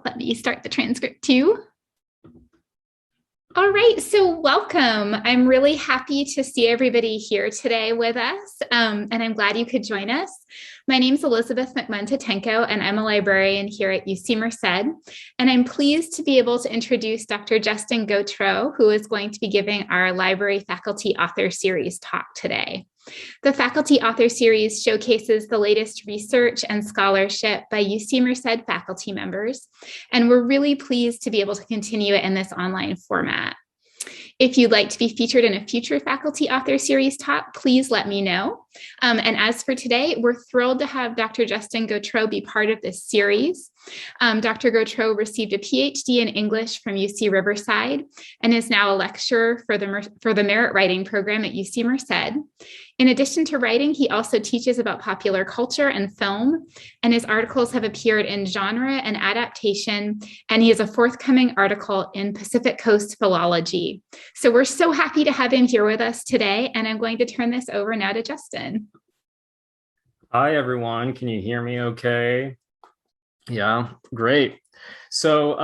let me start the transcript too. All right, so welcome. I'm really happy to see everybody here today with us, and I'm glad you could join us. My name is Elizabeth McMuntatenko, and I'm a librarian here at UC Merced, and I'm pleased to be able to introduce Dr. Justin Gautreau, who is going to be giving our Library Faculty Author Series talk today. The Faculty Author Series showcases the latest research and scholarship by UC Merced faculty members, and we're really pleased to be able to continue it in this online format. If you'd like to be featured in a future Faculty Author Series talk, please let me know. And as for today, we're thrilled to have Dr. Justin Gautreau be part of this series. Dr. Gautreau received a PhD in English from UC Riverside and is now a lecturer for the Merritt Writing Program at UC Merced. In addition to writing, he also teaches about popular culture and film, and his articles have appeared in Genre and Adaptation, and he has a forthcoming article in Pacific Coast Philology. So we're so happy to have him here with us today, and I'm going to turn this over now to Justin. Hi, everyone. Can you hear me okay? Yeah, great. So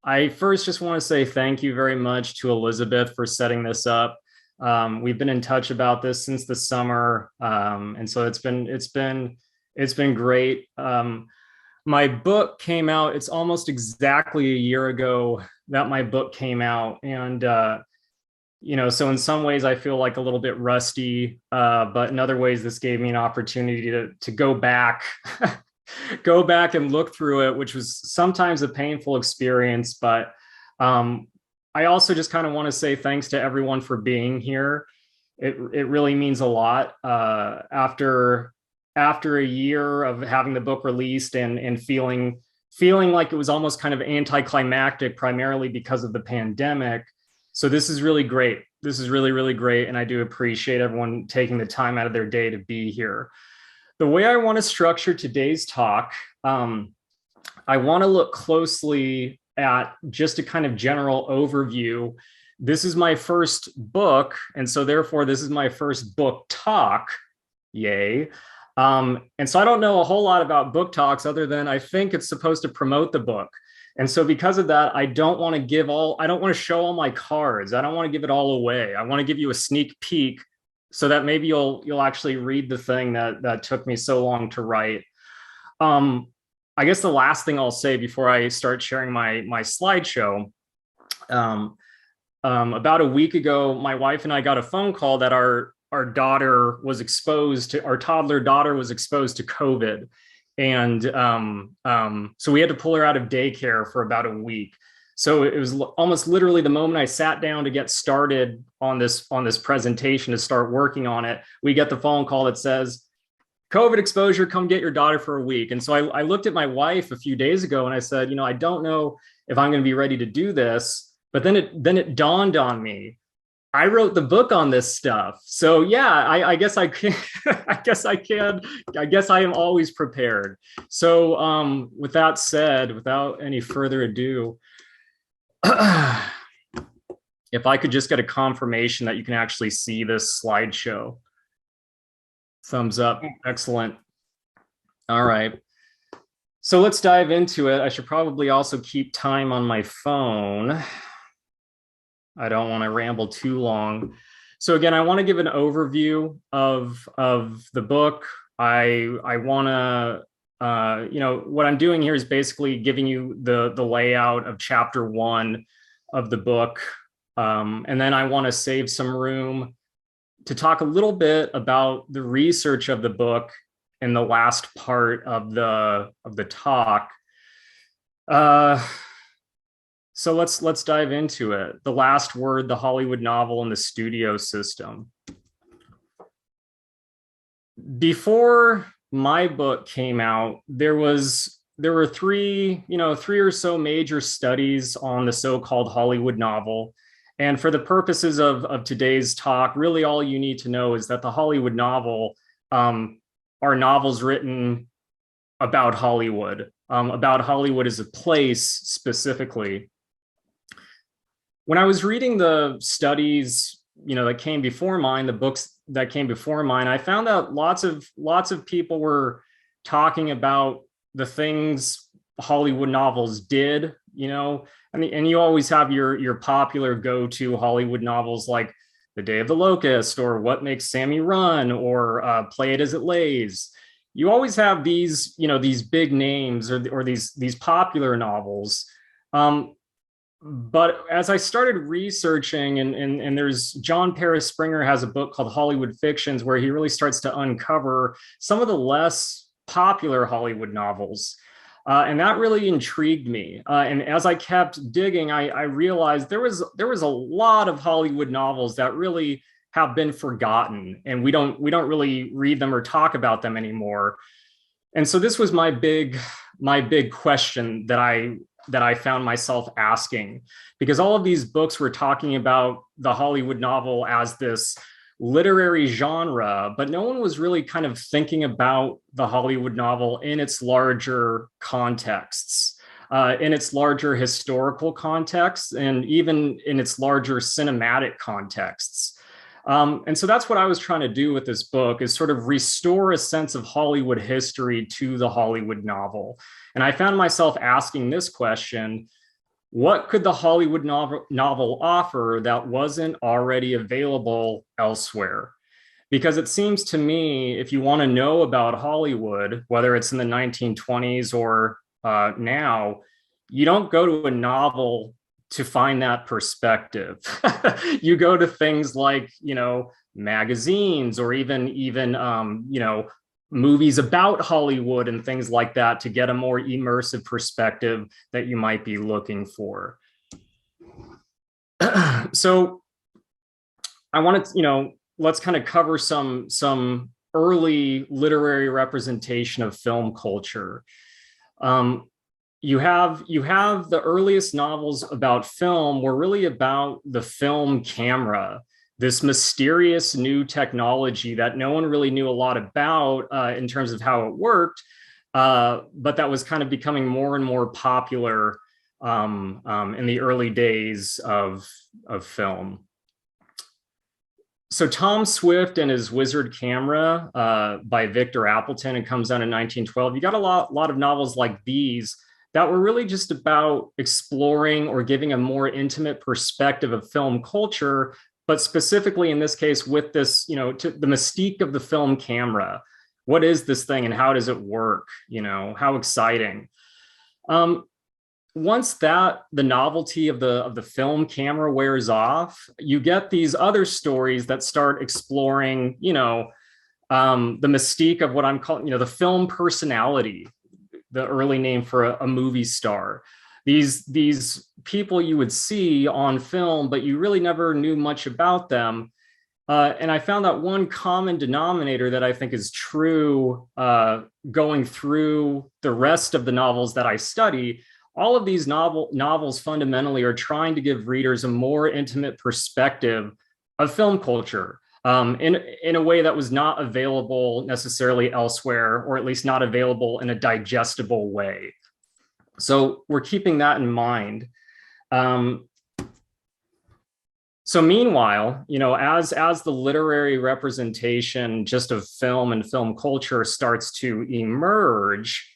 I first just want to say thank you very much to Elizabeth for setting this up. We've been in touch about this since the summer, and so it's been great. My book came out. It's almost exactly a year ago that my book came out, and so in some ways I feel like a little bit rusty, but in other ways this gave me an opportunity to go back, go back and look through it, which was sometimes a painful experience, but I also just kind of want to say thanks to everyone for being here. It really means a lot. After a year of having the book released and feeling like it was almost kind of anticlimactic, primarily because of the pandemic. So this is really great. This is really, really great. And I do appreciate everyone taking the time out of their day to be here. The way I want to structure today's talk, I want to look closely at just a kind of general overview. This is my first book, and so therefore this is my first book talk. Yay. And so I don't know a whole lot about book talks other than I think it's supposed to promote the book. And so because of that, I don't want to show all my cards. I don't want to give it all away. I want to give you a sneak peek so that maybe you'll actually read the thing that took me so long to write. I guess the last thing I'll say before I start sharing my slideshow, about a week ago, my wife and I got a phone call that our toddler was exposed to COVID. And so we had to pull her out of daycare for about a week. So it was almost literally the moment I sat down to get started on this presentation to start working on it, we get the phone call that says, COVID exposure, come get your daughter for a week. And so I looked at my wife a few days ago and I said, I don't know if I'm going to be ready to do this. But then it dawned on me, I wrote the book on this stuff. So yeah, I guess I can, I guess I am always prepared. So with that said, without any further ado, if I could just get a confirmation that you can actually see this slideshow. Thumbs up. Excellent. All right. So let's dive into it. I should probably also keep time on my phone. I don't want to ramble too long. So again, I want to give an overview of the book. I want to, what I'm doing here is basically giving you the layout of chapter 1 of the book. And then I want to save some room to talk a little bit about the research of the book in the last part of the talk. So let's dive into it. The Last Word, the Hollywood Novel and the Studio System. Before my book came out, there were three or so major studies on the so-called Hollywood novel. And for the purposes of today's talk, really all you need to know is that the Hollywood novel are novels written about Hollywood as a place specifically. When I was reading the studies, that came before mine, the books that came before mine, I found that lots of people were talking about the things Hollywood novels did, and you always have your popular go-to Hollywood novels like The Day of the Locust or What Makes Sammy Run or Play It As It Lays. You always have these, these big names or these popular novels. But as I started researching, and there's John Paris Springer has a book called Hollywood Fictions, where he really starts to uncover some of the less popular Hollywood novels. And that really intrigued me. And as I kept digging, I realized there was a lot of Hollywood novels that really have been forgotten, and we don't really read them or talk about them anymore. And so this was my big question that I found myself asking, because all of these books were talking about the Hollywood novel as this literary genre, but no one was really kind of thinking about the Hollywood novel in its larger contexts, in its larger historical contexts, and even in its larger cinematic contexts. And so that's what I was trying to do with this book, is sort of restore a sense of Hollywood history to the Hollywood novel. And I found myself asking this question: what could the Hollywood novel offer that wasn't already available elsewhere? Because it seems to me, if you want to know about Hollywood, whether it's in the 1920s or now, you don't go to a novel to find that perspective. You go to things like, magazines, or even movies about Hollywood and things like that, to get a more immersive perspective that you might be looking for. So I wanted to, let's kind of cover some early literary representation of film culture. You have the earliest novels about film were really about the film camera, this mysterious new technology that no one really knew a lot about in terms of how it worked, but that was kind of becoming more and more popular in the early days of film. So Tom Swift and his Wizard Camera by Victor Appleton, it comes out in 1912. You got a lot of novels like these that were really just about exploring or giving a more intimate perspective of film culture, but specifically in this case with this, to the mystique of the film camera. What is this thing and how does it work? How exciting. Once the novelty of the film camera wears off, you get these other stories that start exploring, the mystique of what I'm calling, the film personality, the early name for a movie star. These people you would see on film, but you really never knew much about them. And I found that one common denominator that I think is true going through the rest of the novels that I study. All of these novels fundamentally are trying to give readers a more intimate perspective of film culture in a way that was not available necessarily elsewhere, or at least not available in a digestible way. So we're keeping that in mind. So meanwhile, as the literary representation just of film and film culture starts to emerge,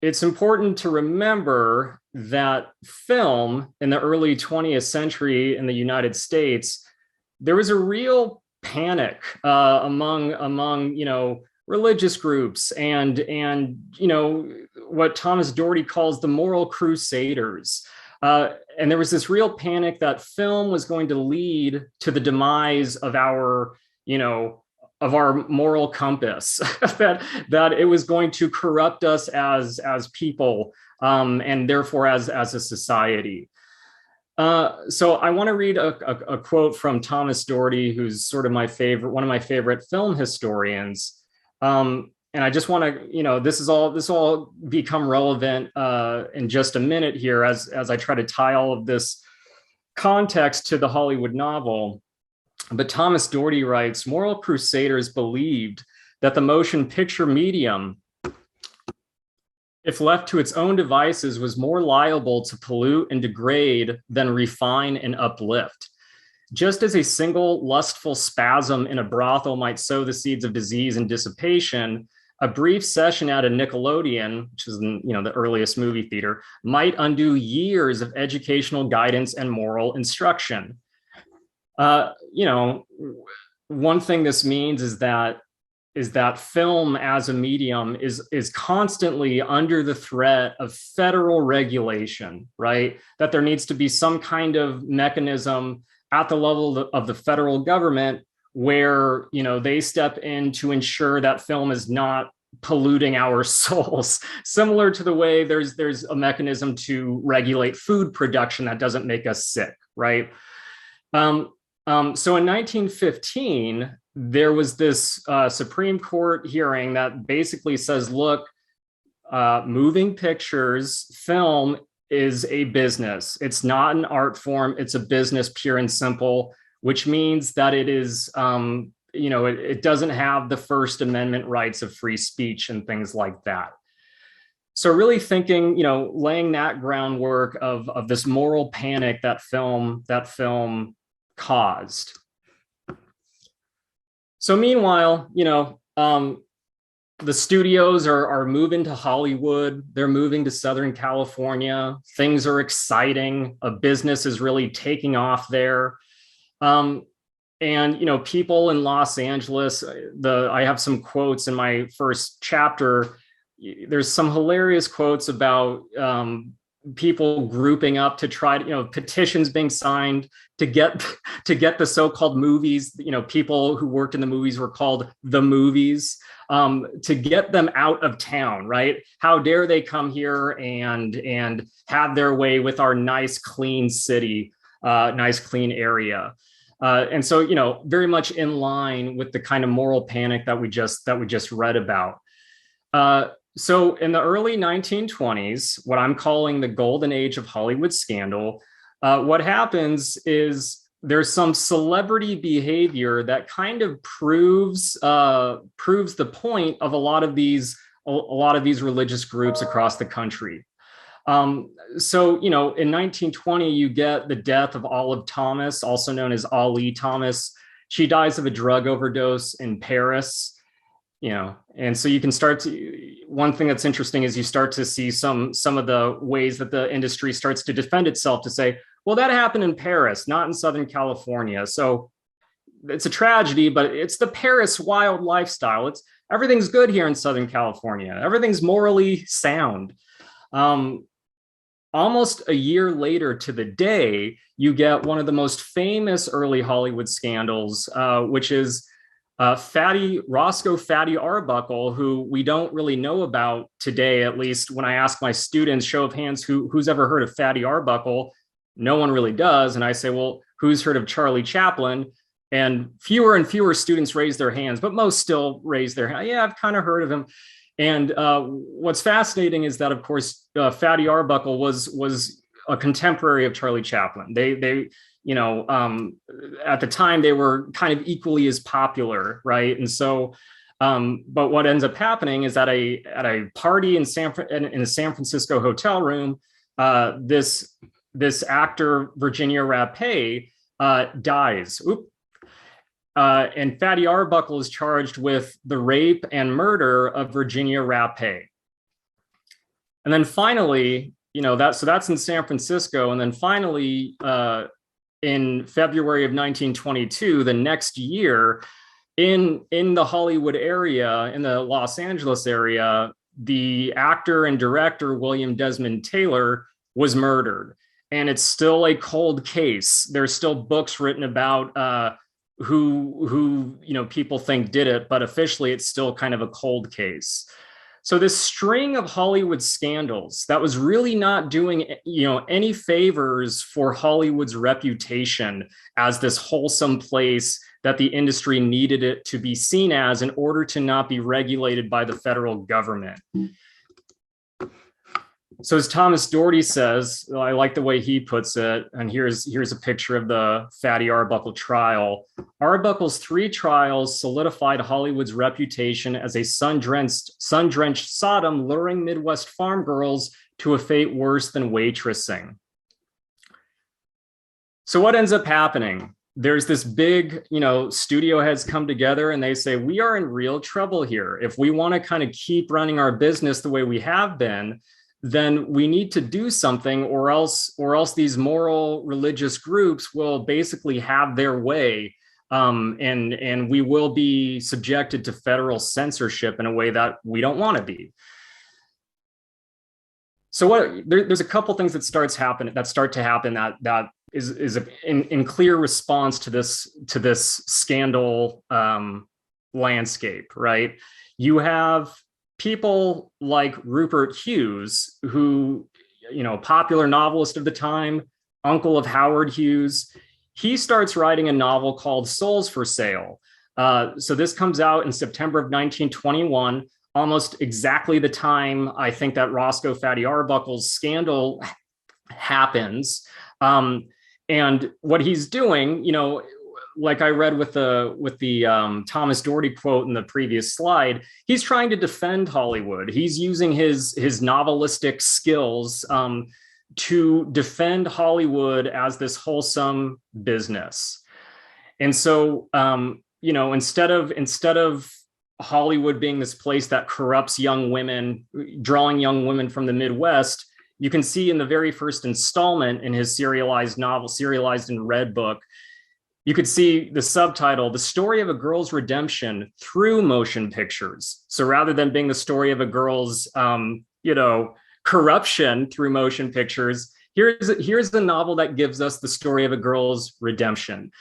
it's important to remember that film in the early 20th century in the United States, there was a real panic among religious groups and what Thomas Doherty calls the Moral Crusaders. And there was this real panic that film was going to lead to the demise of our moral compass, that it was going to corrupt us as people, and therefore as a society. So I want to read a quote from Thomas Doherty, who's sort of one of my favorite film historians. And I just want to, this will become relevant in just a minute here as I try to tie all of this context to the Hollywood novel. But Thomas Doherty writes, Moral Crusaders believed that the motion picture medium, if left to its own devices, was more liable to pollute and degrade than refine and uplift. Just as a single lustful spasm in a brothel might sow the seeds of disease and dissipation, a brief session at a Nickelodeon, which is the earliest movie theater, might undo years of educational guidance and moral instruction. One thing this means is that film as a medium is constantly under the threat of federal regulation, right? That there needs to be some kind of mechanism at the level of the federal government where they step in to ensure that film is not polluting our souls, similar to the way there's a mechanism to regulate food production that doesn't make us sick, right? So in 1915, there was this Supreme Court hearing that basically says, look, moving pictures, film is a business. It's not an art form. It's a business, pure and simple, which means that it is, it doesn't have the First Amendment rights of free speech and things like that. So really thinking, laying that groundwork of this moral panic that film caused. So meanwhile, the studios are moving to Hollywood. They're moving to Southern California. Things are exciting. A business is really taking off there. And people in Los Angeles, I have some quotes in my first chapter. There's some hilarious quotes about people grouping up to try to, petitions being signed to get the so-called movies, people who worked in the movies were called the movies, to get them out of town, right? How dare they come here and have their way with our nice, clean city, nice, clean area. And so, very much in line with the kind of moral panic that we just read about. So in the early 1920s, what I'm calling the golden age of Hollywood scandal, what happens is there's some celebrity behavior that kind of proves the point of a lot of these religious groups across the country. So, in 1920, you get the death of Olive Thomas, also known as Ali Thomas. She dies of a drug overdose in Paris. And so you can one thing that's interesting is you start to see some of the ways that the industry starts to defend itself to say, well, that happened in Paris, not in Southern California. So it's a tragedy, but it's the Paris wild lifestyle. Everything's good here in Southern California. Everything's morally sound. Almost a year later to the day, you get one of the most famous early Hollywood scandals, which is Roscoe Fatty Arbuckle, who we don't really know about today. At least when I ask my students, show of hands, who's ever heard of Fatty Arbuckle? No one really does. And I say, well, who's heard of Charlie Chaplin? And fewer students raise their hands, but most still raise their hand. Yeah, I've kind of heard of him. And what's fascinating is that, of course, Fatty Arbuckle was a contemporary of Charlie Chaplin. They at the time they were kind of equally as popular, right? And so, but what ends up happening is at a party in a San Francisco hotel room, this actor Virginia Rapé dies. And Fatty Arbuckle is charged with the rape and murder of Virginia Rapé. And then finally, that's in San Francisco. And then finally, in February of 1922, the next year, in the Hollywood area, in the Los Angeles area, the actor and director William Desmond Taylor was murdered. And it's still a cold case. There's still books written about who people think did it, but officially it's still kind of a cold case. So this string of Hollywood scandals that was really not doing any favors for Hollywood's reputation as this wholesome place that the industry needed it to be seen as in order to not be regulated by the federal government. So as Thomas Doherty says, I like the way he puts it, and here's a picture of the Fatty Arbuckle trial. Arbuckle's 3 trials solidified Hollywood's reputation as a sun-drenched Sodom, luring Midwest farm girls to a fate worse than waitressing. So what ends up happening? there's this big, studio heads come together and they say, we are in real trouble here. If we want to kind of keep running our business the way we have been, then we need to do something, or else these moral religious groups will basically have their way. And we will be subjected to federal censorship in a way that we don't want to be. So there's a couple things that start to happen that is in clear response to this scandal landscape, right? You have people like Rupert Hughes, who, popular novelist of the time, uncle of Howard Hughes. He starts writing a novel called Souls for Sale. So this comes out in September of 1921, almost exactly the time I think that Roscoe Fatty Arbuckle's scandal happens. And what he's doing, like I read with the Thomas Doherty quote in the previous slide, he's trying to defend Hollywood. He's using his novelistic skills to defend Hollywood as this wholesome business. And so, instead of Hollywood being this place that corrupts young women, drawing young women from the Midwest, you can see in the very first installment in his serialized novel, serialized in red book, you could see the subtitle, The Story of a Girl's Redemption Through Motion Pictures. So rather than being the story of a girl's, corruption through motion pictures, here's the novel that gives us the story of a girl's redemption.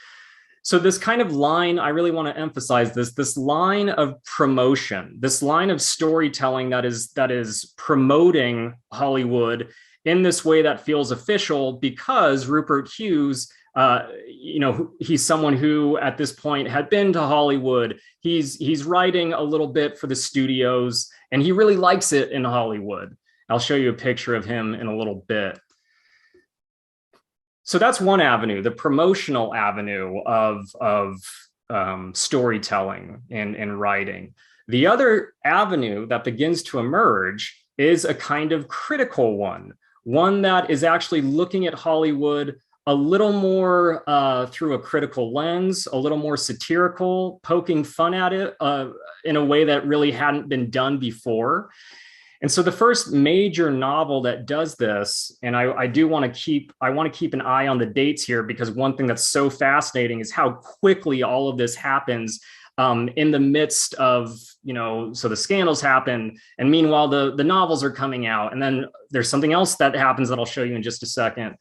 So this kind of line, I really want to emphasize this line of promotion, this line of storytelling that is promoting Hollywood in this way that feels official, because Rupert Hughes, he's someone who at this point had been to Hollywood. He's writing a little bit for the studios, and he really likes it in Hollywood. I'll show you a picture of him in a little bit. So that's one avenue, the promotional avenue of storytelling and writing. The other avenue that begins to emerge is a kind of critical one that is actually looking at Hollywood a little more through a critical lens, a little more satirical, poking fun at it in a way that really hadn't been done before. And so the first major novel that does this, and I want to keep an eye on the dates here, because one thing that's so fascinating is how quickly all of this happens in the midst of, so the scandals happen, and meanwhile the novels are coming out, and then there's something else that happens that I'll show you in just a second.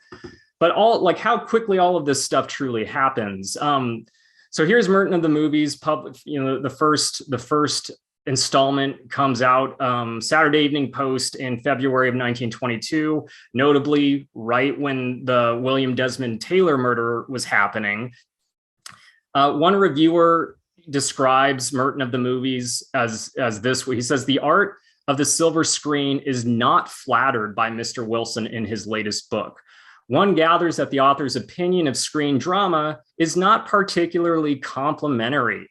But how quickly all of this stuff truly happens. So here's Merton of the Movies, the first installment comes out Saturday Evening Post in February of 1922, notably right when the William Desmond Taylor murder was happening. One reviewer describes Merton of the Movies as this way. He says, the art of the silver screen is not flattered by Mr. Wilson in his latest book. One gathers that the author's opinion of screen drama is not particularly complimentary.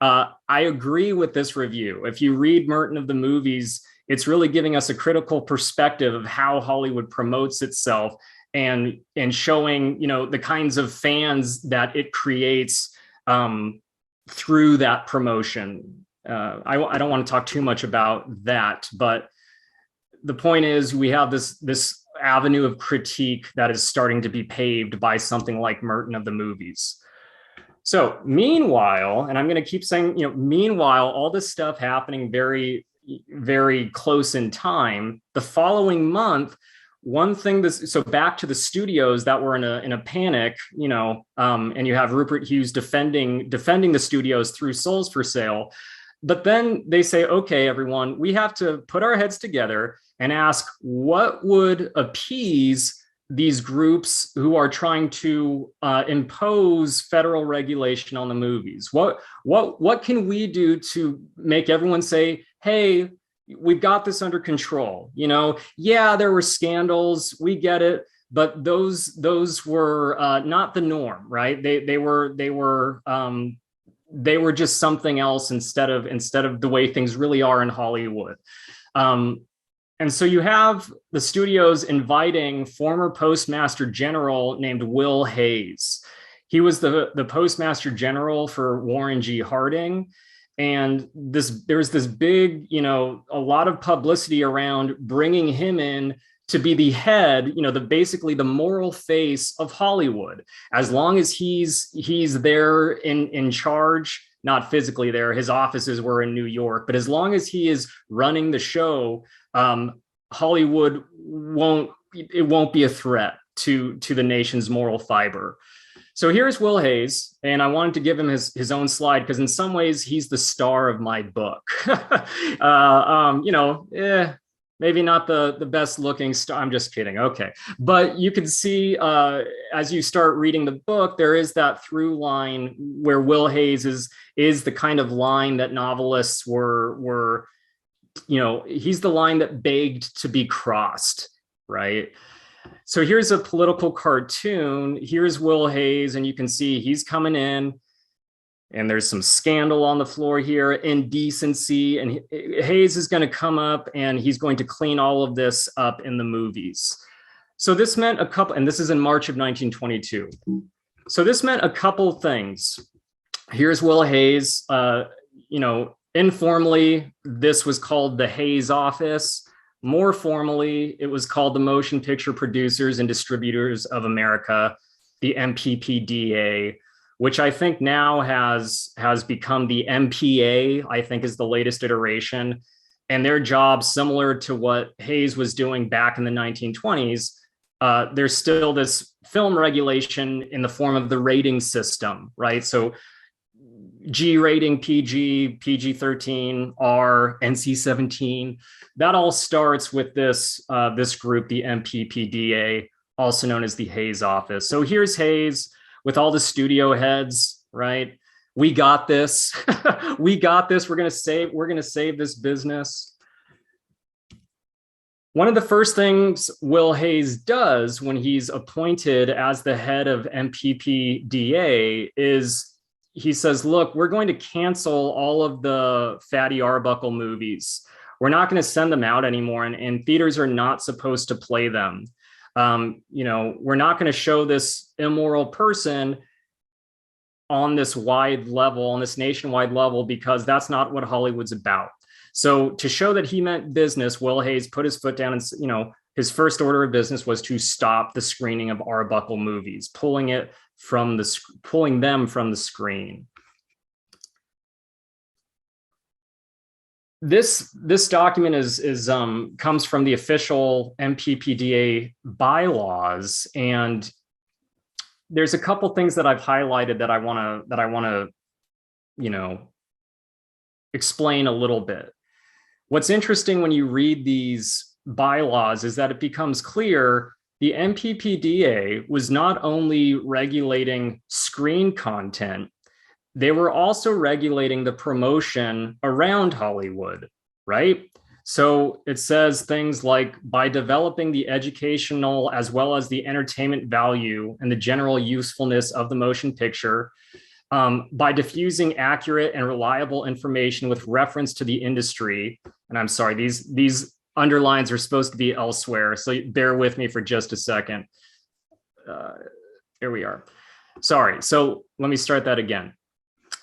I agree with this review. If you read Merton of the Movies, it's really giving us a critical perspective of how Hollywood promotes itself and showing, the kinds of fans that it creates through that promotion. I don't want to talk too much about that, but the point is we have this avenue of critique that is starting to be paved by something like Merton of the Movies. So meanwhile, and I'm going to keep saying, meanwhile, all this stuff happening very, very close in time, the following month, so back to the studios that were in a panic, and you have Rupert Hughes defending the studios through Souls for Sale. But then they say, okay, everyone, we have to put our heads together and ask what would appease these groups who are trying to impose federal regulation on the movies. What can we do to make everyone say, hey, we've got this under control? Yeah, there were scandals, we get it, but those were not the norm, right? They were just something else instead of the way things really are in Hollywood. And so you have the studios inviting former Postmaster General named Will Haze. He was the postmaster general for Warren G. Harding. And there's this big, a lot of publicity around bringing him in to be the head, basically the moral face of Hollywood. As long as he's there in charge, not physically there, his offices were in New York, but as long as he is running the show, Hollywood won't be a threat to the nation's moral fiber. So here's Will Haze, and I wanted to give him his own slide because in some ways he's the star of my book. Maybe not the best looking star. I'm just kidding. Okay. But you can see as you start reading the book, there is that through line where Will Haze is the kind of line that novelists were, he's the line that begged to be crossed, right? So here's a political cartoon. Here's Will Haze, and you can see he's coming in, and there's some scandal on the floor here, indecency, and Haze is going to come up, and he's going to clean all of this up in the movies. So this meant and this is in March of 1922. So this meant a couple things. Here's Will Haze. Informally, this was called the Haze Office. More formally, it was called the Motion Picture Producers and Distributors of America, the MPPDA, which I think now has become the MPA, I think is the latest iteration. And their job, similar to what Haze was doing back in the 1920s, there's still this film regulation in the form of the rating system, right? So G rating, PG, PG-13, R, NC-17. That all starts with this group, the MPPDA, also known as the Haze Office. So here's Haze with all the studio heads, right? We got this. We got this. We're gonna save this business. One of the first things Will Haze does when he's appointed as the head of MPPDA is he says, look, we're going to cancel all of the Fatty Arbuckle movies. We're not going to send them out anymore, and theaters are not supposed to play them. We're not going to show this immoral person on this wide level, on this nationwide level, because that's not what Hollywood's about. So to show that he meant business, Will Haze put his foot down and, his first order of business was to stop the screening of Arbuckle movies, pulling them from the screen. This document comes from the official MPPDA bylaws, and there's a couple things that I've highlighted that I want to explain a little bit. What's interesting when you read these bylaws is that it becomes clear the MPPDA was not only regulating screen content, they were also regulating the promotion around Hollywood, right? So it says things like, by developing the educational as well as the entertainment value and the general usefulness of the motion picture, by diffusing accurate and reliable information with reference to the industry. And I'm sorry, these underlines are supposed to be elsewhere, so bear with me for just a second. Here we are. Sorry, so let me start that again.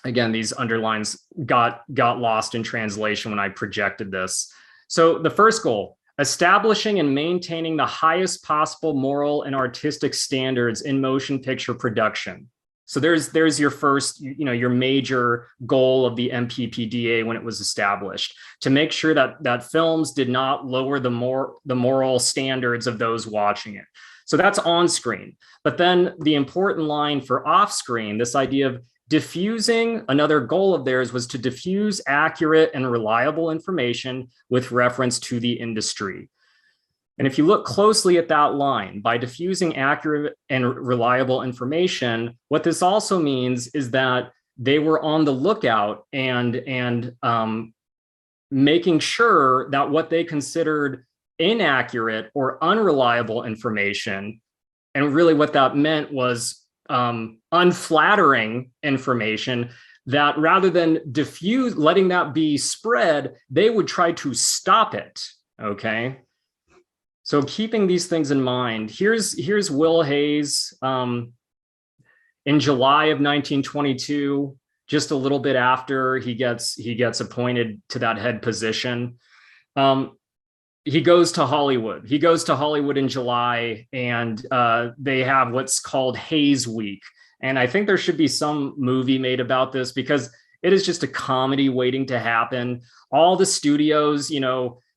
Again, these underlines got lost in translation when I projected this. So the first goal, establishing and maintaining the highest possible moral and artistic standards in motion picture production. So there's your first, your major goal of the MPPDA when it was established, to make sure that films did not lower the moral standards of those watching it. So that's on screen. But then the important line for off screen, this idea of diffusing, another goal of theirs was to diffuse accurate and reliable information with reference to the industry. And if you look closely at that line, by diffusing accurate and reliable information, what this also means is that they were on the lookout and making sure that what they considered inaccurate or unreliable information, and really what that meant was unflattering information, that rather than diffuse, letting that be spread, they would try to stop it, okay? So keeping these things in mind, here's Will Haze in July of 1922, just a little bit after he gets appointed to that head position, he goes to Hollywood. He goes to Hollywood in July, and they have what's called Haze Week. And I think there should be some movie made about this, because it is just a comedy waiting to happen. All the studios,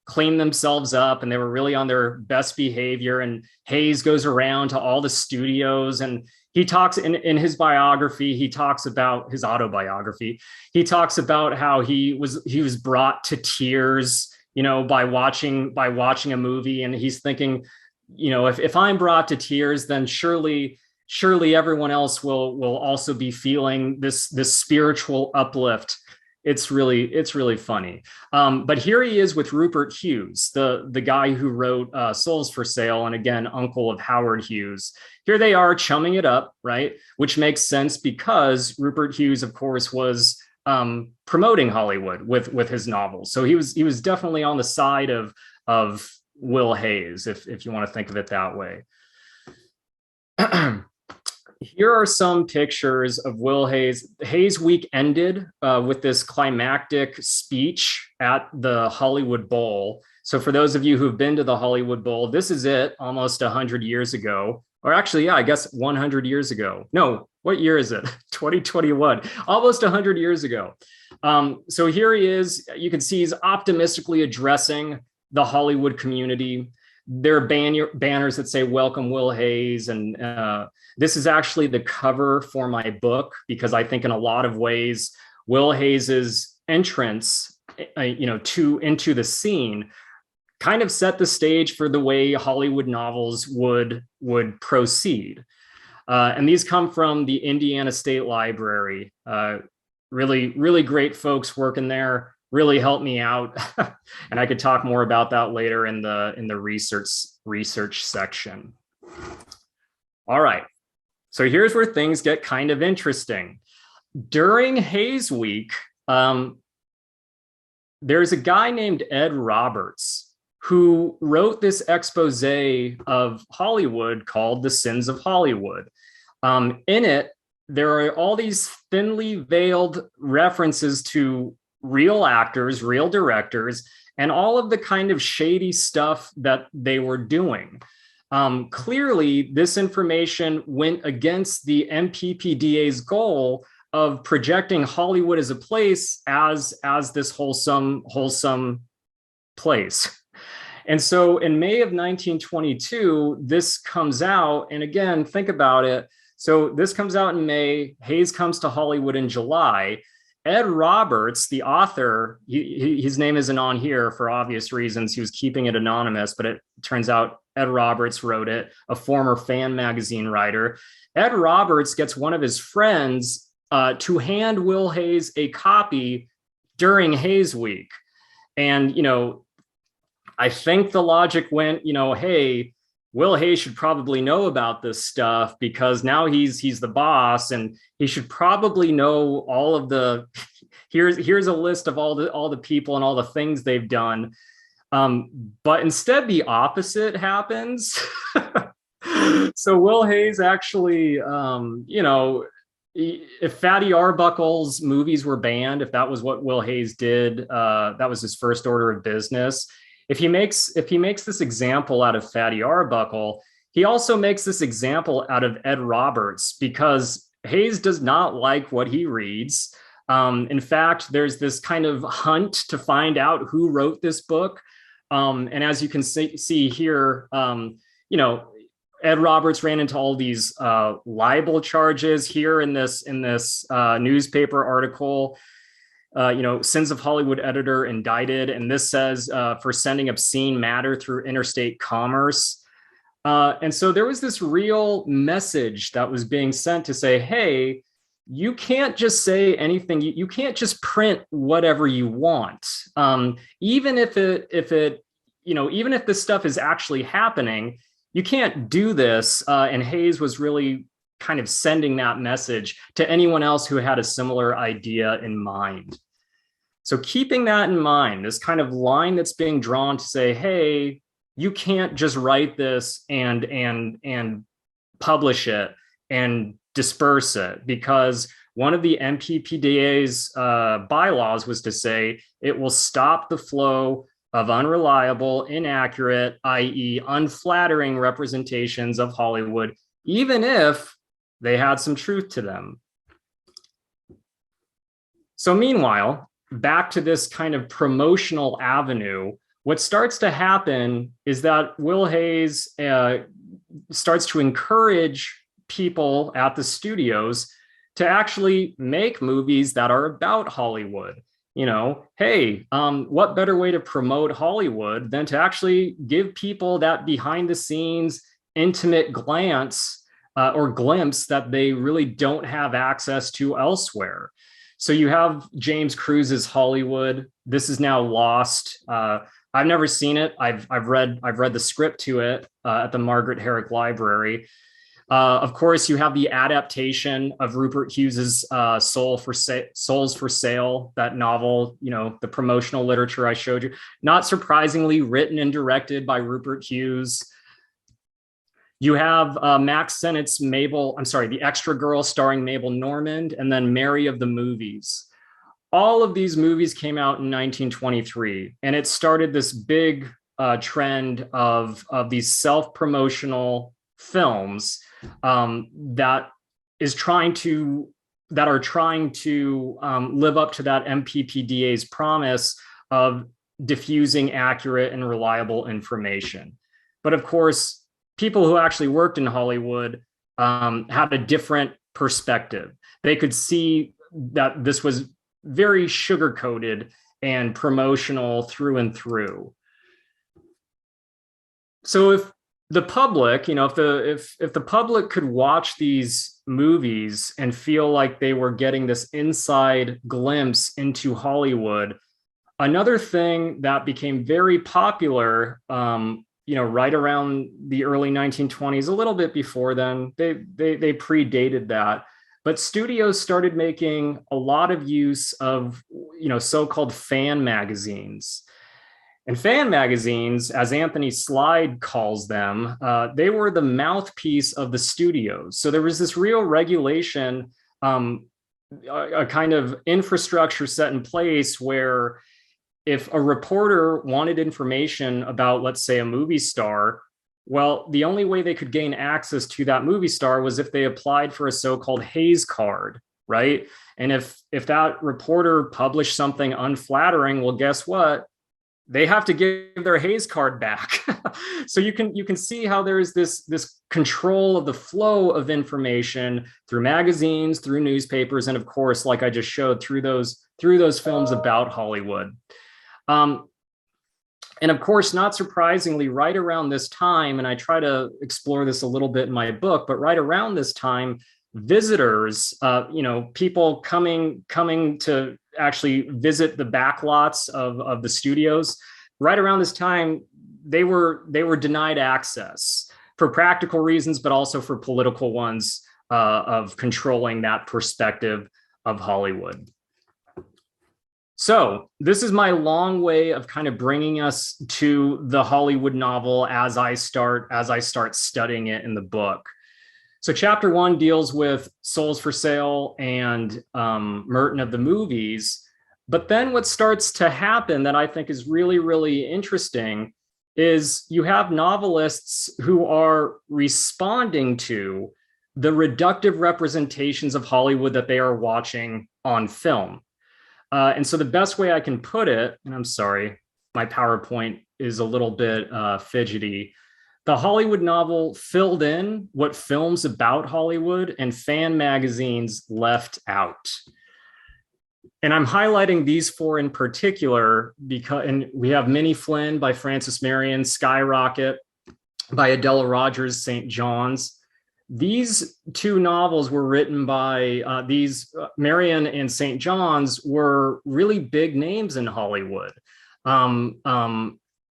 clean themselves up, and they were really on their best behavior. And Haze goes around to all the studios, and he talks in his biography, he talks about his autobiography. He talks about how he was brought to tears, by watching a movie. And he's thinking, if I'm brought to tears, then surely everyone else will also be feeling this spiritual uplift. It's really funny. But here he is with Rupert Hughes, the guy who wrote Souls for Sale, and again, uncle of Howard Hughes. Here they are chumming it up, right? Which makes sense, because Rupert Hughes, of course, was promoting Hollywood with his novels. So he was definitely on the side of Will Haze, if you want to think of it that way. Here are some pictures of Will Haze. Haze Week ended with this climactic speech at the Hollywood Bowl. So for those of you who've been to the Hollywood Bowl, this is it almost 100 years ago. Or actually, yeah, I guess 100 years ago. No, what year is it? 2021, almost 100 years ago. So here he is. You can see he's optimistically addressing the Hollywood community. There are banners that say "Welcome, Will Haze," and this is actually the cover for my book, because I think in a lot of ways, Will Haze's entrance, into the scene, kind of set the stage for the way Hollywood novels would proceed. And these come from the Indiana State Library. Really great folks working there. Really helped me out. And I could talk more about that later in the research section. All right. So here's where things get kind of interesting. During Haze Week, there's a guy named Ed Roberts who wrote this expose of Hollywood called The Sins of Hollywood. In it, there are all these thinly veiled references to real actors, real directors, and all of the kind of shady stuff that they were doing. Clearly, this information went against the MPPDA's goal of projecting Hollywood as a place as this wholesome place. And so in May of 1922, this comes out. And again, think about it. So this comes out in May. Haze comes to Hollywood in July. Ed Roberts, the author, his name isn't on here for obvious reasons. He was keeping it anonymous, but it turns out Ed Roberts wrote it, a former Fan magazine writer. Ed Roberts gets one of his friends to hand Will Haze a copy during Haze Week. And, I think the logic went, hey, Will Haze should probably know about this stuff, because now he's the boss, and he should probably know all of the, here's a list of all the people and all the things they've done. But instead the opposite happens. So Will Haze actually, if Fatty Arbuckle's movies were banned, if that was what Will Haze did, that was his first order of business. If he makes this example out of Fatty Arbuckle, he also makes this example out of Ed Roberts, because Haze does not like what he reads. In fact, there's this kind of hunt to find out who wrote this book. And as you can see here, Ed Roberts ran into all these libel charges here in this newspaper article. Sins of Hollywood editor indicted, and this says for sending obscene matter through interstate commerce. And so there was this real message that was being sent to say, hey, you can't just say anything. You can't just print whatever you want. Even if this stuff is actually happening, you can't do this. And Haze was really kind of sending that message to anyone else who had a similar idea in mind. So keeping that in mind, this kind of line that's being drawn to say, hey, you can't just write this and publish it and disperse it, because one of the MPPDA's bylaws was to say it will stop the flow of unreliable, inaccurate, i.e. unflattering representations of Hollywood, even if they had some truth to them. So meanwhile, back to this kind of promotional avenue, what starts to happen is that Will Haze starts to encourage people at the studios to actually make movies that are about Hollywood. You know, hey, what better way to promote Hollywood than to actually give people that behind the scenes, intimate glance or glimpse that they really don't have access to elsewhere. So you have James Cruise's Hollywood. This is now lost. I've never seen it. I've read the script to it at the Margaret Herrick Library. Of course, you have the adaptation of Rupert Hughes's Souls for Sale, that novel, you know, the promotional literature I showed you. Not surprisingly, written and directed by Rupert Hughes. You have Max Sennett's The Extra Girl starring Mabel Normand, and then Mary of the Movies. All of these movies came out in 1923, and it started this big trend of these self-promotional films that are trying to live up to that MPPDA's promise of diffusing accurate and reliable information. But of course, people who actually worked in Hollywood had a different perspective. They could see that this was very sugar-coated and promotional through and through. So if the public, you know, if the public could watch these movies and feel like they were getting this inside glimpse into Hollywood, another thing that became very popular, you know, right around the early 1920s, a little bit before then, they predated that. But studios started making a lot of use of, you know, so-called fan magazines. And fan magazines, as Anthony Slide calls them, they were the mouthpiece of the studios. So there was this real regulation, a kind of infrastructure set in place where if a reporter wanted information about, let's say, a movie star, well, the only way they could gain access to that movie star was if they applied for a so-called Haze card, right? And if that reporter published something unflattering, well, guess what? They have to give their Haze card back. So you can see how there's this control of the flow of information through magazines, through newspapers, and of course, like I just showed, through those films about Hollywood. And of course, not surprisingly, right around this time, and I try to explore this a little bit in my book, but right around this time, visitors, you know, people coming to actually visit the backlots of the studios, right around this time, they were denied access for practical reasons, but also for political ones of controlling that perspective of Hollywood. So this is my long way of kind of bringing us to the Hollywood novel as I start studying it in the book. So chapter 1 deals with Souls for Sale and Merton of the Movies. But then what starts to happen that I think is really, really interesting is you have novelists who are responding to the reductive representations of Hollywood that they are watching on film. And so the best way I can put it, and I'm sorry, my PowerPoint is a little bit fidgety. The Hollywood novel filled in what films about Hollywood and fan magazines left out. And I'm highlighting these four in particular because, and we have Minnie Flynn by Frances Marion, Skyrocket by Adela Rogers, St. John's. These two novels were written by Marion and St. John's were really big names in Hollywood.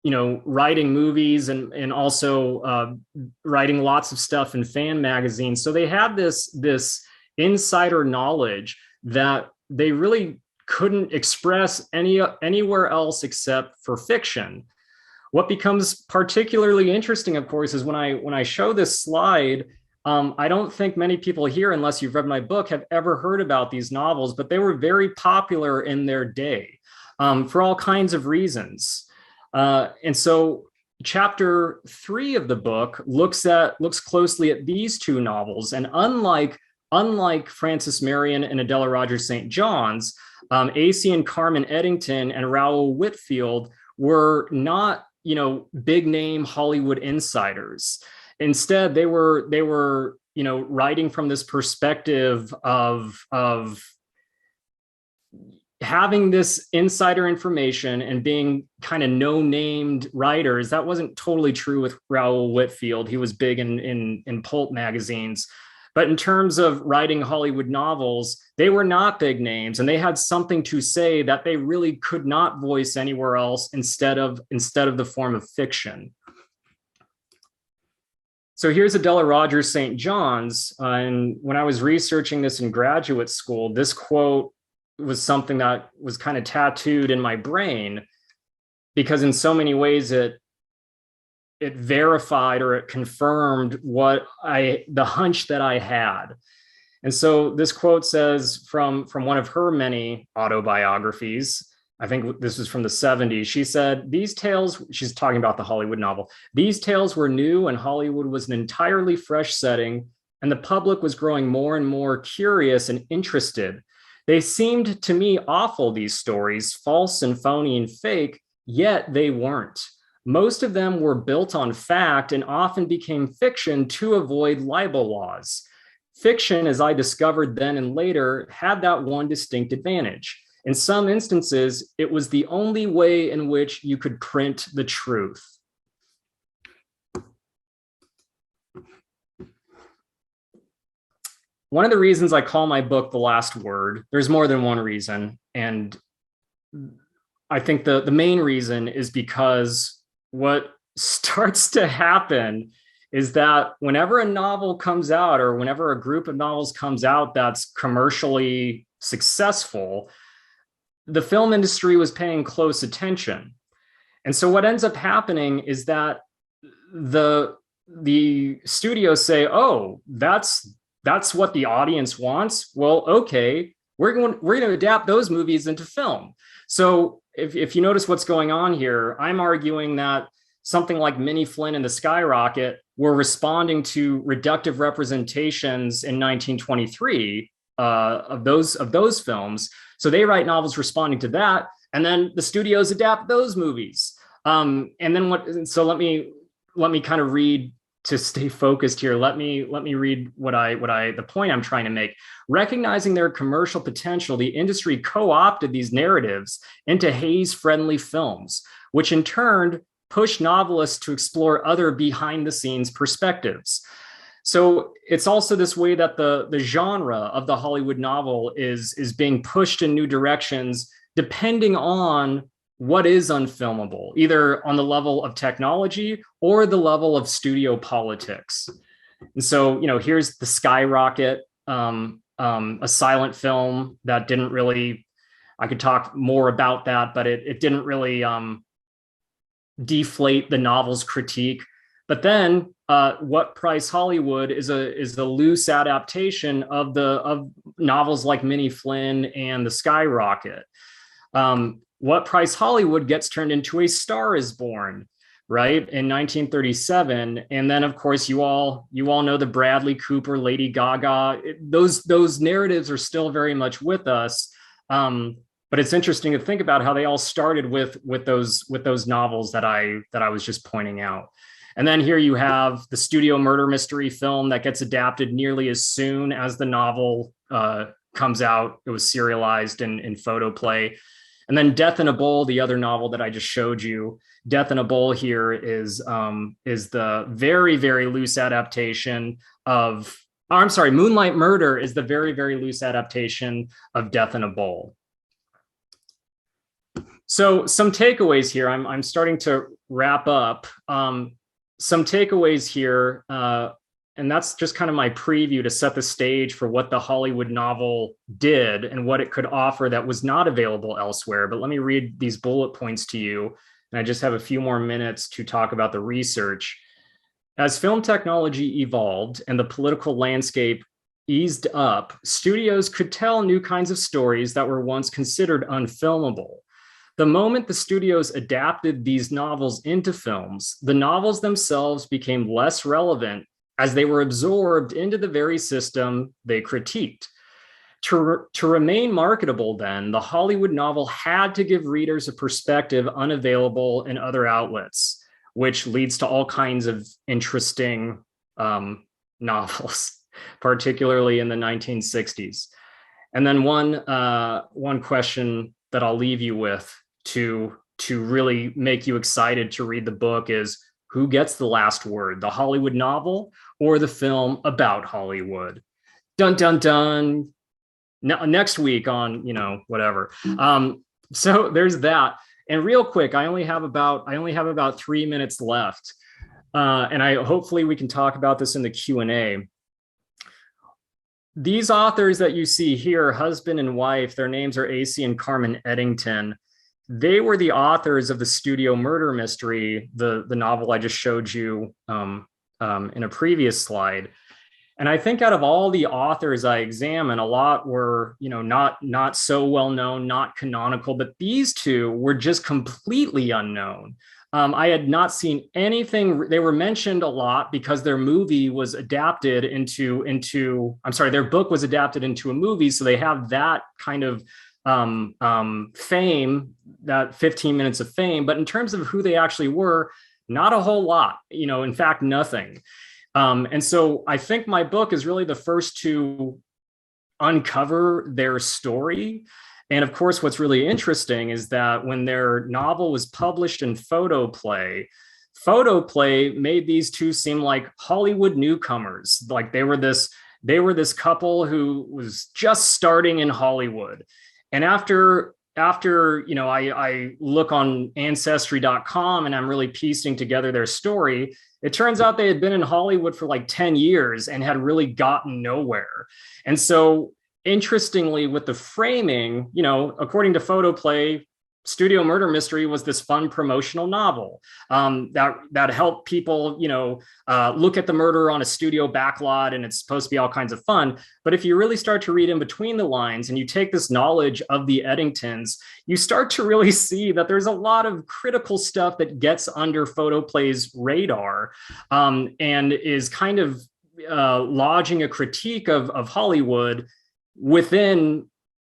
You know, writing movies and also writing lots of stuff in fan magazines. So they had this insider knowledge that they really couldn't express anywhere else except for fiction. What becomes particularly interesting, of course, is when I show this slide, I don't think many people here, unless you've read my book, have ever heard about these novels, but they were very popular in their day for all kinds of reasons. And so chapter 3 of the book looks closely at these two novels. And unlike Frances Marion and Adela Rogers St. John's, A.C. and Carmen Eddington and Raoul Whitfield were not, big name Hollywood insiders. Instead, they were writing from this perspective of having this insider information and being kind of no-named writers. That wasn't totally true with Raoul Whitfield. He was big in pulp magazines. But in terms of writing Hollywood novels, they were not big names, and they had something to say that they really could not voice anywhere else instead of the form of fiction. So here's Adela Rogers St. John's. And when I was researching this in graduate school, this quote was something that was kind of tattooed in my brain, because in so many ways it verified or it confirmed the hunch that I had. And so this quote says from one of her many autobiographies, I think this was from the 70s. She said, these tales, she's talking about the Hollywood novel, these tales were new and Hollywood was an entirely fresh setting, and the public was growing more and more curious and interested. They seemed to me awful, these stories, false and phony and fake, yet they weren't. Most of them were built on fact and often became fiction to avoid libel laws. Fiction, as I discovered then and later, had that one distinct advantage. In some instances, it was the only way in which you could print the truth. One of the reasons I call my book The Last Word, there's more than one reason. And I think the main reason is because what starts to happen is that whenever a novel comes out, or whenever a group of novels comes out that's commercially successful, the film industry was paying close attention. And so what ends up happening is that the studios say, oh, that's what the audience wants. Well, okay, we're going to adapt those movies into film. So if you notice what's going on here, I'm arguing that something like Minnie Flynn and the Skyrocket were responding to reductive representations in 1923 of those films. So they write novels responding to that, and then the studios adapt those movies. And then so let me kind of read to stay focused here. Let me read the point I'm trying to make. Recognizing their commercial potential, the industry co-opted these narratives into Haze-friendly films, which in turn pushed novelists to explore other behind-the-scenes perspectives. So it's also this way that the genre of the Hollywood novel is being pushed in new directions, depending on what is unfilmable, either on the level of technology or the level of studio politics. And so, here's The Skyrocket, a silent film that didn't really, I could talk more about that, but it didn't really deflate the novel's critique. But then What Price Hollywood is a loose adaptation of novels like Minnie Flynn and The Skyrocket. What Price Hollywood gets turned into A Star Is Born, right, in 1937. And then, of course, you all know the Bradley Cooper, Lady Gaga. Those narratives are still very much with us. But it's interesting to think about how they all started with those novels that I was just pointing out. And then here you have the studio murder mystery film that gets adapted nearly as soon as the novel comes out. It was serialized in photoplay. And then Death in a Bowl, the other novel that I just showed you. Death in a Bowl here is the very, very loose adaptation of, Moonlight Murder is the very, very loose adaptation of Death in a Bowl. So some takeaways here. I'm starting to wrap up. Some takeaways here, and that's just kind of my preview to set the stage for what the Hollywood novel did and what it could offer that was not available elsewhere. But let me read these bullet points to you. And I just have a few more minutes to talk about the research. As film technology evolved and the political landscape eased up, studios could tell new kinds of stories that were once considered unfilmable. The moment the studios adapted these novels into films, the novels themselves became less relevant as they were absorbed into the very system they critiqued. To remain marketable, then, the Hollywood novel had to give readers a perspective unavailable in other outlets, which leads to all kinds of interesting novels, particularly in the 1960s. And then one question that I'll leave you with to really make you excited to read the book is, who gets the last word, the Hollywood novel or the film about Hollywood? Dun, dun, dun. Next week on, whatever. So there's that. And real quick, I only have about 3 minutes left. And hopefully we can talk about this in the Q&A. These authors that you see here, husband and wife, their names are AC and Carmen Eddington. They were the authors of the studio murder mystery, the novel I just showed you in a previous slide. And I think out of all the authors I examined, a lot were, not so well known, not canonical, but these two were just completely unknown. I had not seen anything. They were mentioned a lot because their movie was adapted their book was adapted into a movie. So they have that kind of fame, that 15 minutes of fame. But in terms of who they actually were, not a whole lot, in fact, nothing. And so I think my book is really the first to uncover their story. And of course, what's really interesting is that when their novel was published in Photoplay made these two seem like Hollywood newcomers. Like they were this couple who was just starting in Hollywood. And after I look on Ancestry.com and I'm really piecing together their story, it turns out they had been in Hollywood for like 10 years and had really gotten nowhere. And so interestingly, with the framing, according to Photoplay, Studio Murder Mystery was this fun promotional novel that helped people, look at the murder on a studio backlot, and it's supposed to be all kinds of fun. But if you really start to read in between the lines and you take this knowledge of the Eddingtons, you start to really see that there's a lot of critical stuff that gets under Photoplay's radar and is kind of lodging a critique of Hollywood within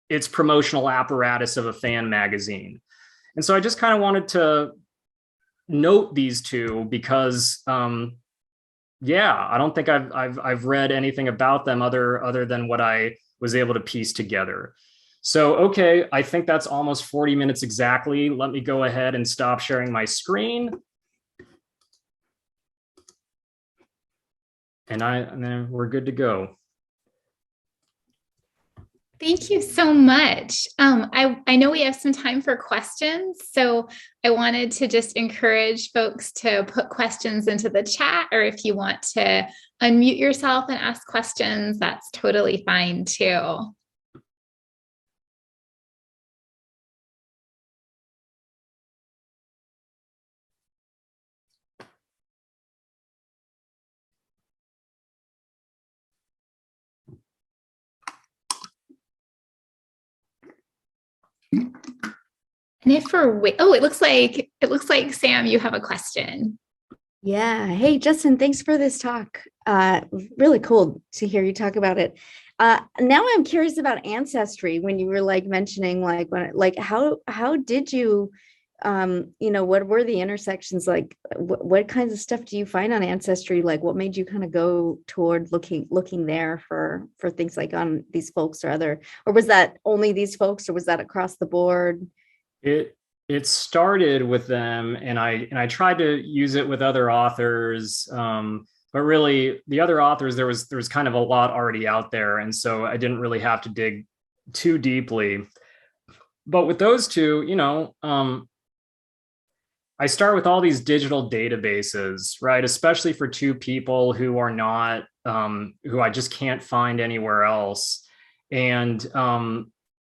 its promotional apparatus of a fan magazine. And so I just kind of wanted to note these two because, I don't think I've read anything about them other than what I was able to piece together. So, okay, I think that's almost 40 minutes exactly. Let me go ahead and stop sharing my screen. And then we're good to go. Thank you so much. I know we have some time for questions, so I wanted to just encourage folks to put questions into the chat, or if you want to unmute yourself and ask questions, that's totally fine too. And if it looks like Sam, you have a question. Yeah. Hey, Justin, thanks for this talk. Really cool to hear you talk about it. Now I'm curious about Ancestry. When you were mentioning how did you, what were the intersections like? What kinds of stuff do you find on Ancestry? Like, what made you kind of go toward looking there for things like on these folks or was that only these folks, or was that across the board? It started with them, and I tried to use it with other authors, but really the other authors, there was kind of a lot already out there, and so I didn't really have to dig too deeply. But with those two, I start with all these digital databases, right? Especially for two people who are not, who I just can't find anywhere else, and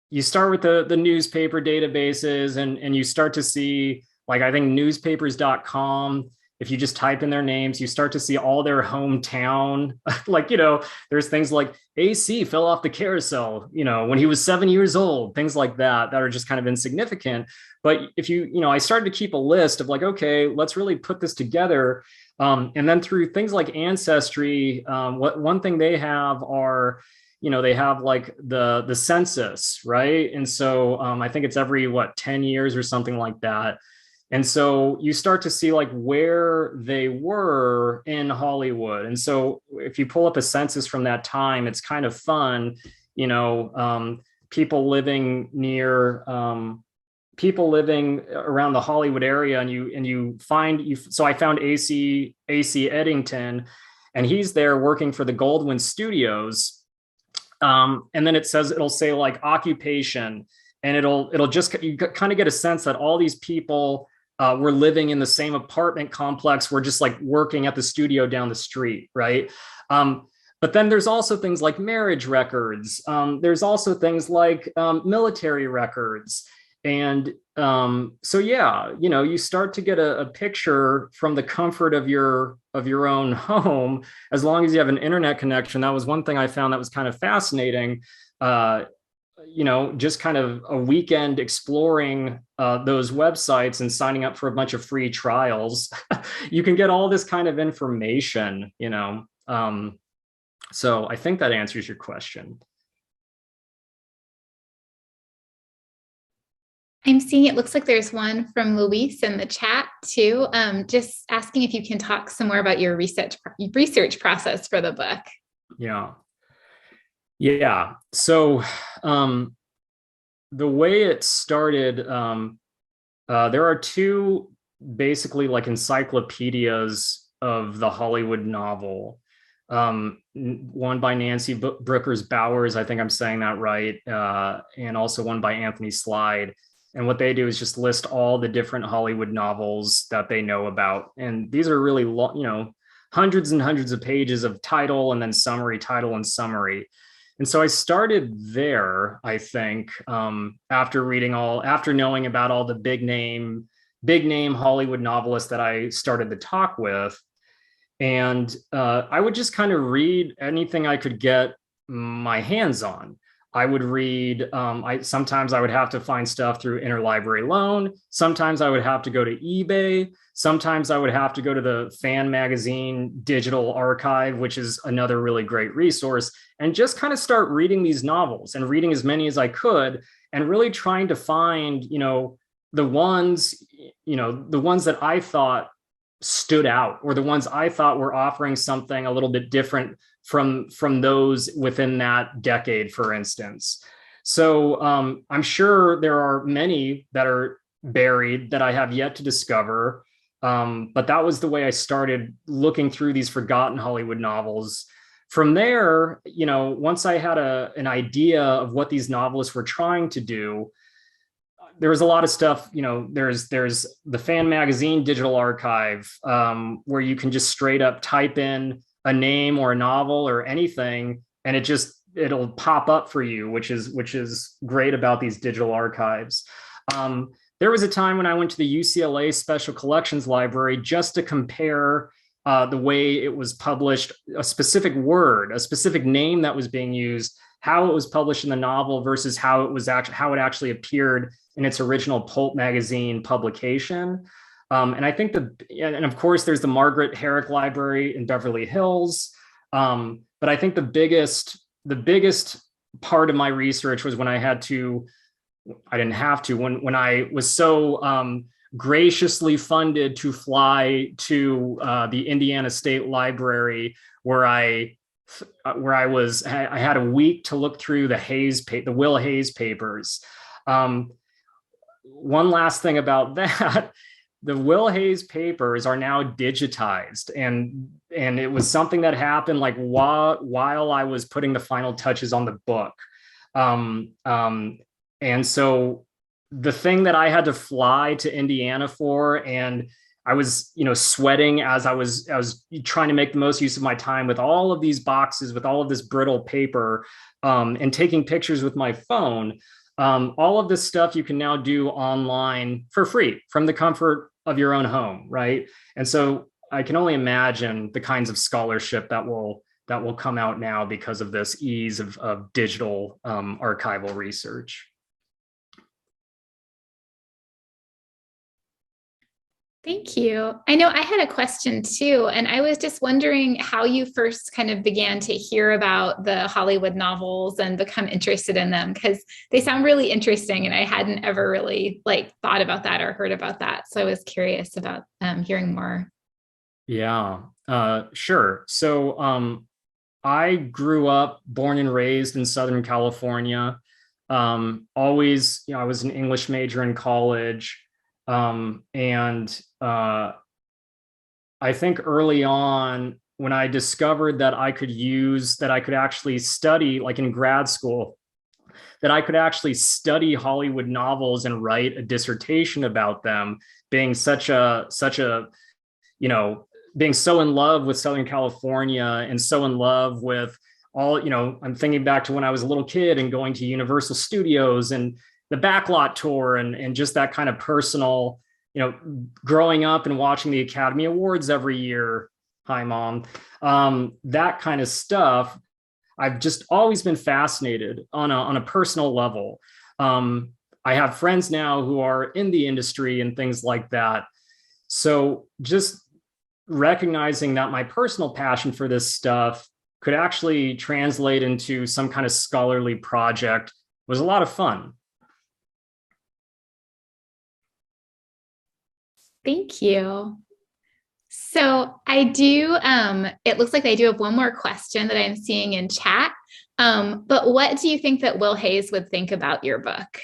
you start with the newspaper databases and you start to see, like, I think newspapers.com if you just type in their names, you start to see all their hometown. Like, there's things like AC fell off the carousel, when he was 7 years old, things like that are just kind of insignificant. But if I started to keep a list of like, okay, let's really put this together. And then through things like Ancestry, one thing they have are, they have like the census, right? And so I think it's every 10 years or something like that. And so you start to see like where they were in Hollywood. And so if you pull up a census from that time, it's kind of fun, people living around the Hollywood area, so I found AC Eddington, and he's there working for the Goldwyn Studios. And then it'll say like occupation, and it'll just, you kind of get a sense that all these people were living in the same apartment complex. We're just like working at the studio down the street, right? But then there's also things like marriage records. There's also things like military records. And so, yeah, you start to get a picture from the comfort of your own home, as long as you have an internet connection. That was one thing I found that was kind of fascinating. Just kind of a weekend exploring those websites and signing up for a bunch of free trials. You can get all this kind of information, so I think that answers your question. I'm seeing it looks like there's one from Luis in the chat too, just asking if you can talk some more about your research process for the book. Yeah. So the way it started, there are two basically like encyclopedias of the Hollywood novel. One by Nancy Brookers Bowers, I think I'm saying that right, and also one by Anthony Slide. And what they do is just list all the different Hollywood novels that they know about. And these are really long, hundreds and hundreds of pages of title and then summary, title and summary. And so I started there, I think, after knowing about all the big name Hollywood novelists that I started to talk with. And I would just kind of read anything I could get my hands on. I would read, sometimes I would have to find stuff through interlibrary loan. Sometimes I would have to go to eBay. Sometimes I would have to go to the Fan Magazine Digital Archive, which is another really great resource, and just kind of start reading these novels and reading as many as I could, and really trying to find, the ones that I thought stood out, or the ones I thought were offering something a little bit different from those within that decade, for instance. So I'm sure there are many that are buried that I have yet to discover. But that was the way I started looking through these forgotten Hollywood novels. From there, once I had an idea of what these novelists were trying to do, there was a lot of stuff, there's the Fan Magazine Digital Archive, where you can just straight up type in a name or a novel or anything, and it'll pop up for you, which is great about these digital archives. There was a time when I went to the UCLA Special Collections Library just to compare the way it was published, a specific word, a specific name that was being used, how it was published in the novel versus how it actually appeared in its original pulp magazine publication. And I think and of course there's the Margaret Herrick Library in Beverly Hills. But I think the biggest part of my research was when when I was so graciously funded to fly to the Indiana State Library, where I had a week to look through the Will Haze papers. One last thing about that, the Will Haze papers are now digitized, and it was something that happened like while I was putting the final touches on the book. And so the thing that I had to fly to Indiana for, and I was, sweating as I was trying to make the most use of my time with all of these boxes, with all of this brittle paper, and taking pictures with my phone. All of this stuff you can now do online for free from the comfort of your own home, right? And so I can only imagine the kinds of scholarship that will come out now because of this ease of digital archival research. Thank you. I know I had a question too, and I was just wondering how you first kind of began to hear about the Hollywood novels and become interested in them, because they sound really interesting, and I hadn't ever really like thought about that or heard about that. So I was curious about hearing more. Yeah, sure. So I grew up, born and raised in Southern California. Always, I was an English major in college. And I think early on, when I discovered that I could actually study, like in grad school, that I could actually study Hollywood novels and write a dissertation about them, being being so in love with Southern California and so in love with all, I'm thinking back to when I was a little kid and going to Universal Studios and the backlot tour and just that kind of personal, growing up and watching the Academy Awards every year. Hi, Mom. That kind of stuff. I've just always been fascinated on a personal level. I have friends now who are in the industry and things like that. So just recognizing that my personal passion for this stuff could actually translate into some kind of scholarly project was a lot of fun. Thank you. So I do, it looks like I do have one more question that I'm seeing in chat. But what do you think that Will Haze would think about your book?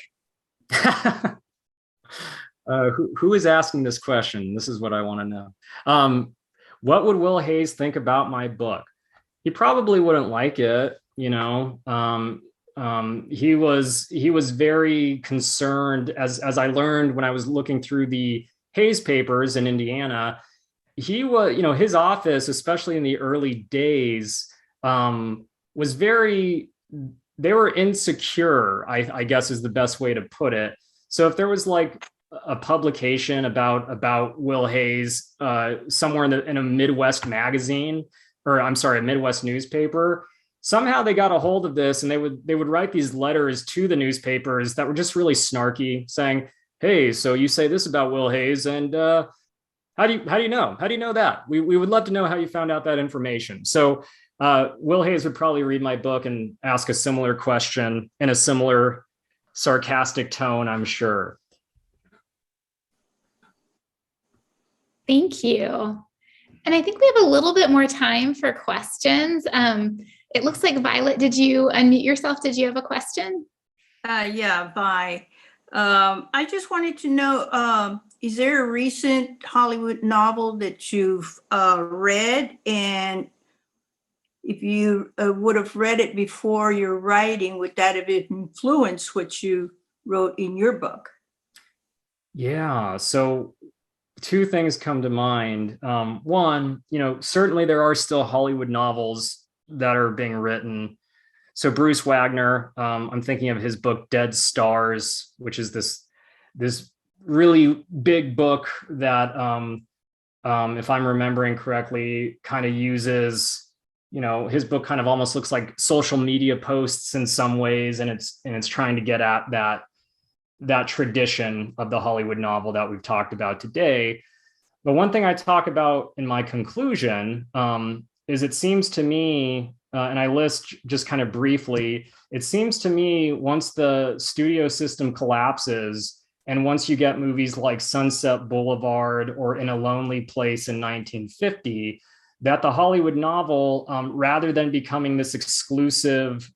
Who is asking this question? This is what I want to know. What would Will Haze think about my book? He probably wouldn't like it. He was very concerned, as I learned when I was looking through the Haze papers in Indiana. He was, his office, especially in the early days, was they were insecure, I guess is the best way to put it. So if there was like a publication about Will Haze somewhere in a Midwest magazine, or I'm sorry, a Midwest newspaper, somehow they got a hold of this and they would write these letters to the newspapers that were just really snarky, saying, "Hey, so you say this about Will Haze, and how do you know? How do you know that? We would love to know how you found out that information." So Will Haze would probably read my book and ask a similar question in a similar sarcastic tone, I'm sure. Thank you. And I think we have a little bit more time for questions. It looks like Violet, did you unmute yourself? Did you have a question? Yeah, bye. I just wanted to know, is there a recent Hollywood novel that you've read? And if you would have read it before your writing, would that have influenced what you wrote in your book? Yeah, so two things come to mind. One, certainly there are still Hollywood novels that are being written. So Bruce Wagner, I'm thinking of his book Dead Stars, which is this really big book that, if I'm remembering correctly, kind of uses, his book kind of almost looks like social media posts in some ways, and it's trying to get at that tradition of the Hollywood novel that we've talked about today. But one thing I talk about in my conclusion is it seems to me, and I list just kind of briefly, it seems to me once the studio system collapses and once you get movies like Sunset Boulevard or In a Lonely Place in 1950, that the Hollywood novel, rather than becoming this exclusive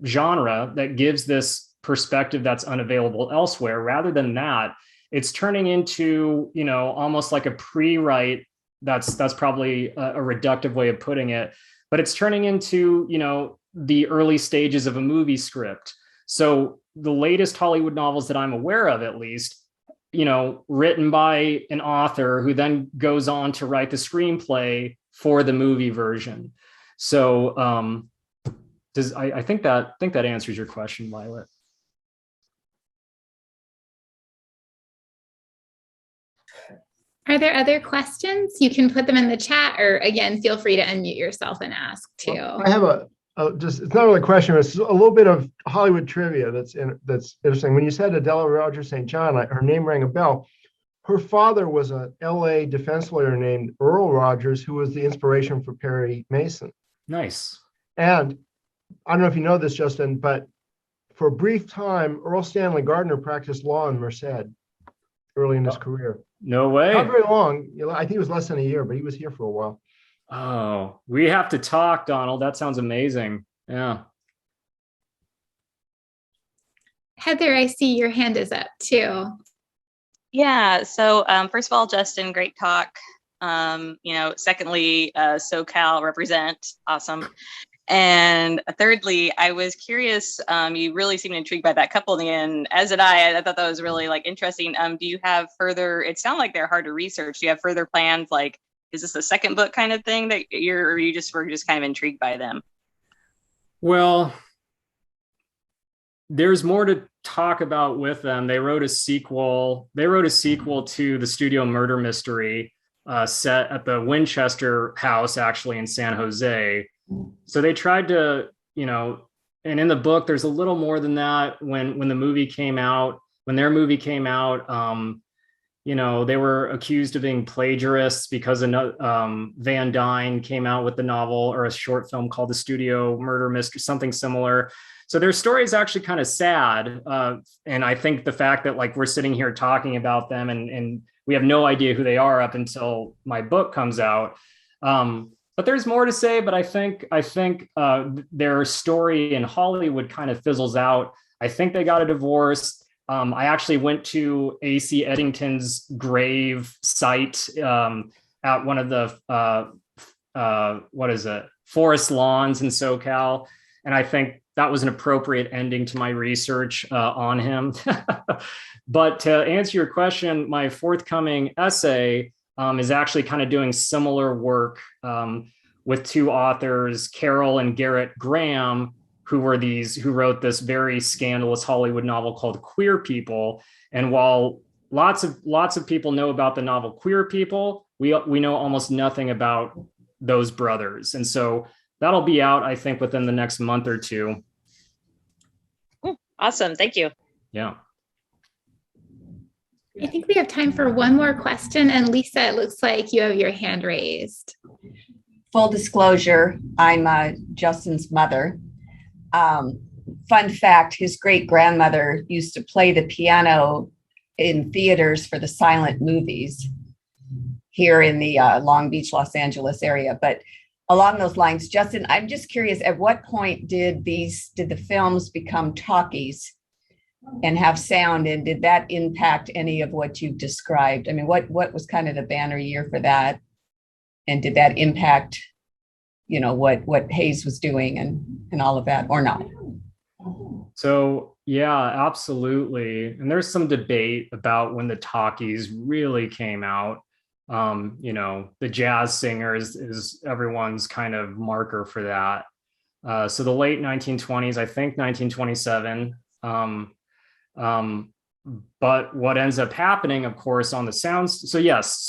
genre that gives this perspective that's unavailable elsewhere, rather than that, it's turning into, almost like a pre-write. That's probably a reductive way of putting it, but it's turning into, the early stages of a movie script. So the latest Hollywood novels that I'm aware of, at least, written by an author who then goes on to write the screenplay for the movie version. So I think that answers your question, Violet. Are there other questions? You can put them in the chat, or again, feel free to unmute yourself and ask too. I have just, it's not really a question, it's a little bit of Hollywood trivia that's interesting. When you said Adela Rogers St. John, her name rang a bell. Her father was a LA defense lawyer named Earl Rogers, who was the inspiration for Perry Mason. Nice. And I don't know if you know this, Justin, but for a brief time, Earl Stanley Gardner practiced law in Merced early in his career. No way. Not very long. I think it was less than a year, but he was here for a while. Oh, we have to talk, Donald. That sounds amazing. Yeah. Heather, I see your hand is up too. Yeah. So first of all, Justin, great talk. Secondly, SoCal represent, awesome. And thirdly, I was curious, you really seemed intrigued by that couple in the end, as did I. I thought that was really interesting. Do you have further, it sounded like they're hard to research. Do you have further plans? Is this a second book kind of thing that were just kind of intrigued by them? Well, there's more to talk about with them. They wrote a sequel. To the studio murder mystery set at the Winchester house, actually in San Jose. So they tried to, and in the book, there's a little more than that. When their movie came out, they were accused of being plagiarists because Van Dyne came out with the novel or a short film called The Studio Murder Mystery, something similar. So their story is actually kind of sad. And I think the fact that we're sitting here talking about them and we have no idea who they are up until my book comes out. But there's more to say, but I think their story in Hollywood kind of fizzles out. I think they got a divorce. I actually went to A.C. Eddington's grave site at one of the forest lawns in SoCal, and I think that was an appropriate ending to my research on him. But to answer your question, my forthcoming essay is actually kind of doing similar work with two authors, Carol and Garrett Graham, who wrote this very scandalous Hollywood novel called Queer People. And while lots of people know about the novel Queer People, we know almost nothing about those brothers. And so that'll be out, I think, within the next month or two. Awesome. Thank you. Yeah. I think we have time for one more question. And Lisa, it looks like you have your hand raised. Full disclosure, I'm Justin's mother. Fun fact, his great-grandmother used to play the piano in theaters for the silent movies here in the Long Beach, Los Angeles area. But along those lines, Justin, I'm just curious, at what point did the films become talkies and have sound, and did that impact any of what you've described? I mean, what was kind of the banner year for that, and did that impact what Haze was doing and all of that, or not? So yeah, absolutely. And there's some debate about when the talkies really came out. The jazz singers is everyone's kind of marker for that. So the late 1920s, I think 1927. But what ends up happening, of course, on the sounds. So yes,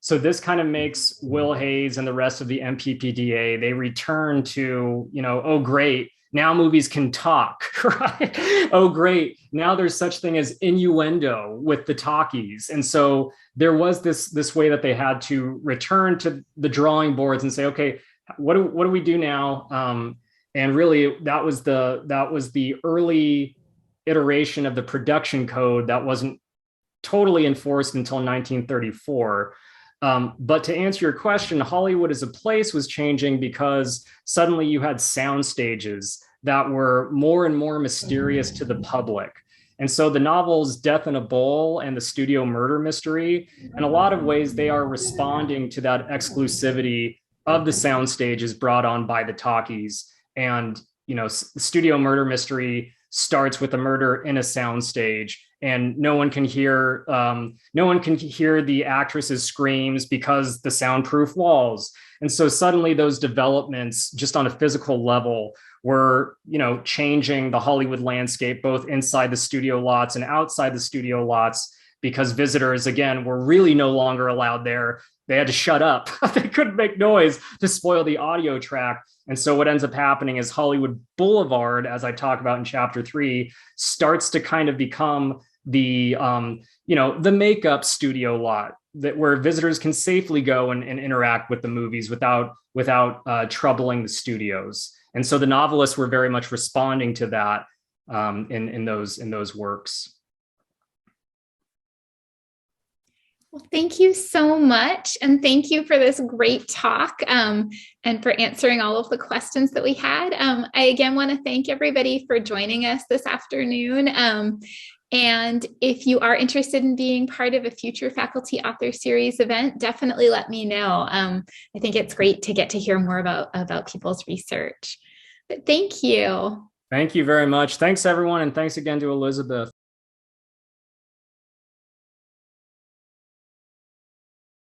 so this kind of makes Will Haze and the rest of the MPPDA, they return to, oh, great, now movies can talk, right? Oh, great, now there's such thing as innuendo with the talkies. And so there was this way that they had to return to the drawing boards and say, okay, what do we do now? And really, that was the early iteration of the production code that wasn't totally enforced until 1934. But to answer your question, Hollywood as a place was changing because suddenly you had sound stages that were more and more mysterious to the public. And so the novels Death in a Bowl and the Studio Murder Mystery, in a lot of ways, they are responding to that exclusivity of the sound stages brought on by the talkies. And, Studio Murder Mystery starts with a murder in a soundstage, and no one can hear the actress's screams because the soundproof walls. And so suddenly those developments just on a physical level were, changing the Hollywood landscape, both inside the studio lots and outside the studio lots, because visitors, again, were really no longer allowed there. They had to shut up. They couldn't make noise to spoil the audio track. And so what ends up happening is Hollywood Boulevard, as I talk about in chapter 3, starts to kind of become the, the makeup studio lot where visitors can safely go and interact with the movies without troubling the studios. And so the novelists were very much responding to that in those works. Well, thank you so much. And thank you for this great talk and for answering all of the questions that we had. I again want to thank everybody for joining us this afternoon. And if you are interested in being part of a future Faculty Author Series event, definitely let me know. I think it's great to get to hear more about people's research. But thank you. Thank you very much. Thanks, everyone. And thanks again to Elizabeth.